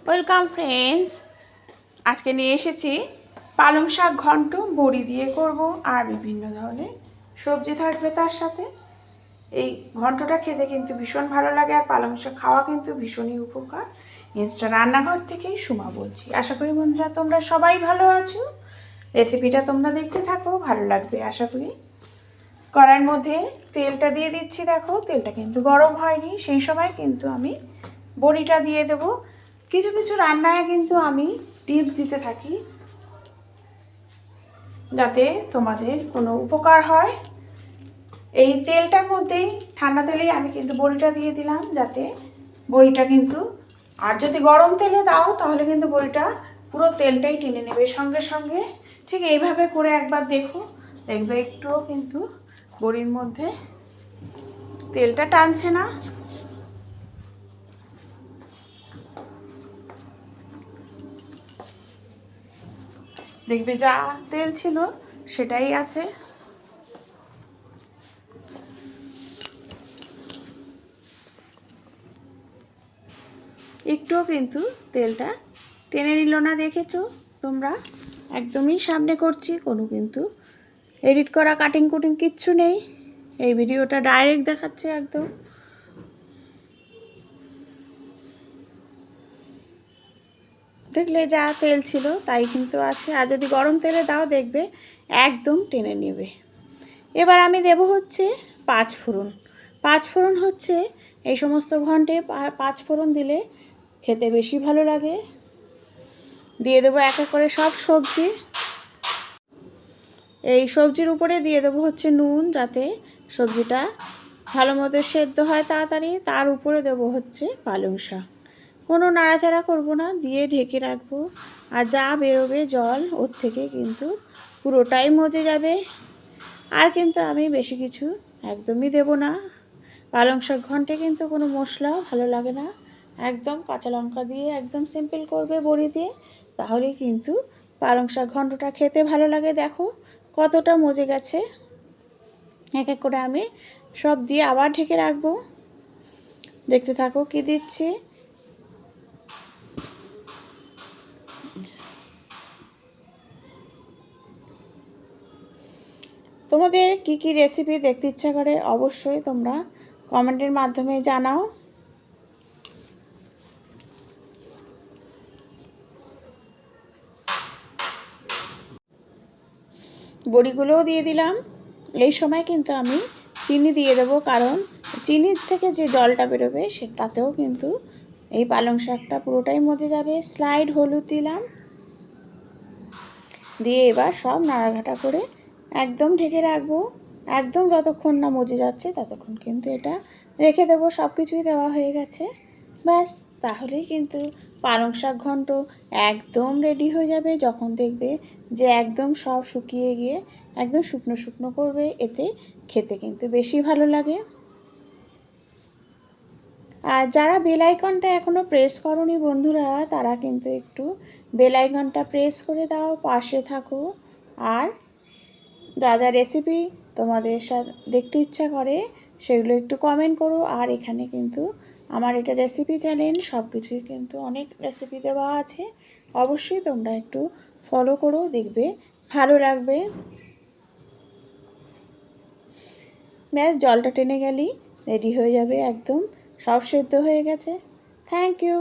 Welcome friends. আজকে নিয়ে এসেছি পালং শাক ঘন্ট, বড়ি দিয়ে করব আর বিভিন্ন ধরনের সবজি থাকবে তার সাথে। এই ঘন্টটা খেতে কিন্তু ভীষণ ভালো লাগে আর পালং শাক খাওয়া কিন্তু ভীষণই উপকার। ইনস্টা রান্নাঘর থেকেই সুমা বলছি। আশা করি বন্ধুরা তোমরা সবাই ভালো আছো। রেসিপিটা তোমরা দেখতে থাকো, ভালো লাগবে আশা করি। কড়াইয়ের মধ্যে তেলটা দিয়ে দিচ্ছি। দেখো তেলটা কিন্তু গরম হয়নি, সেই সময় কিন্তু আমি বড়িটা দিয়ে দেবো। কিছু কিছু রান্নায় কিন্তু আমি টিপস দিতে থাকি যাতে তোমাদের কোনো উপকার হয়। এই তেলটার মধ্যেই, ঠান্ডা তেলেই আমি কিন্তু বড়িটা দিয়ে দিলাম, যাতে বড়িটা কিন্তু, আর যদি গরম তেলে দাও তাহলে কিন্তু বড়িটা পুরো তেলটাই টেনে নেবে সঙ্গে সঙ্গে। ঠিক এইভাবে করে একবার দেখো, দেখবে একটুও কিন্তু বড়ির মধ্যে তেলটা টানছে না। দেখবে যা তেল ছিল সেটাই আছে। একটুও কিন্তু তেলটা টেনে নিল না, দেখেছো তোমরা? একদমই সামনে করছি, কোনো কিন্তু এডিট করা কাটিং কুটিং কিচ্ছু নেই। এই ভিডিওটা ডাইরেক্ট দেখাচ্ছে একদম। দেখলে যা তেল ছিল তাই কিন্তু আছে। আর যদি গরম তেলে দাও দেখবে একদম টেনে নেবে। এবার আমি দেব হচ্ছে পাঁচফোড়ন। পাঁচফোড়ন হচ্ছে এই সমস্ত ঘন্টে পাঁচফোড়ন দিলে খেতে বেশি ভালো লাগে। দিয়ে দেবো এক এক করে সব সবজি। এই সবজির উপরে দিয়ে দেবো হচ্ছে নুন, যাতে সবজিটা ভালো মতো সেদ্ধ হয় তাড়াতাড়ি। তার উপরে দেবো হচ্ছে পালং শাক। কোনো নাড়াচাড়া করবো না, দিয়ে ঢেকে রাখবো। আর যা বেরোবে জল ওর থেকে কিন্তু পুরোটাই মজে যাবে। আর কিন্তু আমি বেশি কিছু একদমই দেব না। পালং শাক ঘন্টে কিন্তু কোনো মশলাও ভালো লাগে না, একদম কাঁচা লঙ্কা দিয়ে একদম সিম্পল করবে বড়ি দিয়ে, তাহলেই কিন্তু পালং শাক ঘন্টটা খেতে ভালো লাগে। দেখো কতটা মজে গেছে। এক এক করে আমি সব দিয়ে আবার ঢেকে রাখবো। দেখতে থাকো কি দিচ্ছি। তোমাদের কি কি রেসিপি দেখতে ইচ্ছা করে অবশ্যই তোমরা কমেন্টের মাধ্যমে জানাও। বড়িগুলোও দিয়ে দিলাম। এই সময় কিন্তু আমি চিনি দিয়ে দেবো, কারণ চিনির থেকে যে জলটা বেরোবে তাতেও কিন্তু এই পালং শাকটা পুরোটাই মজে যাবে। স্লাইড হলুদ দিলাম, দিয়ে এবার সব নাড়াঘাটা করে একদম ঢেকে রাখবো। একদম যতক্ষণ না মজে যাচ্ছে ততক্ষণ কিন্তু এটা রেখে দেবো। সব কিছুই দেওয়া হয়ে গেছে, ব্যাস তাহলেই কিন্তু পালং শাক ঘন্ট একদম রেডি হয়ে যাবে। যখন দেখবে যে একদম সব শুকিয়ে গিয়ে একদম শুকনো শুকনো করবে, এতে খেতে কিন্তু বেশি ভালো লাগে। আর যারা বেল আইকনটা এখনও প্রেস করোনি বন্ধুরা, তারা কিন্তু একটু বেল আইকনটা প্রেস করে দাও, পাশে থাকো। আর যা যা রেসিপি তোমাদের সাথে দেখতে ইচ্ছা করে সেগুলো একটু কমেন্ট করো। আর এখানে কিন্তু আমার এটা রেসিপি চ্যানেল, সব কিছুই কিন্তু অনেক রেসিপি দেওয়া আছে, অবশ্যই তোমরা একটু ফলো করো, দেখবে ভালো লাগবে। ব্যাস জলটা টেনে গেলেই রেডি হয়ে যাবে, একদম সব সেদ্ধ হয়ে গেছে। Thank you.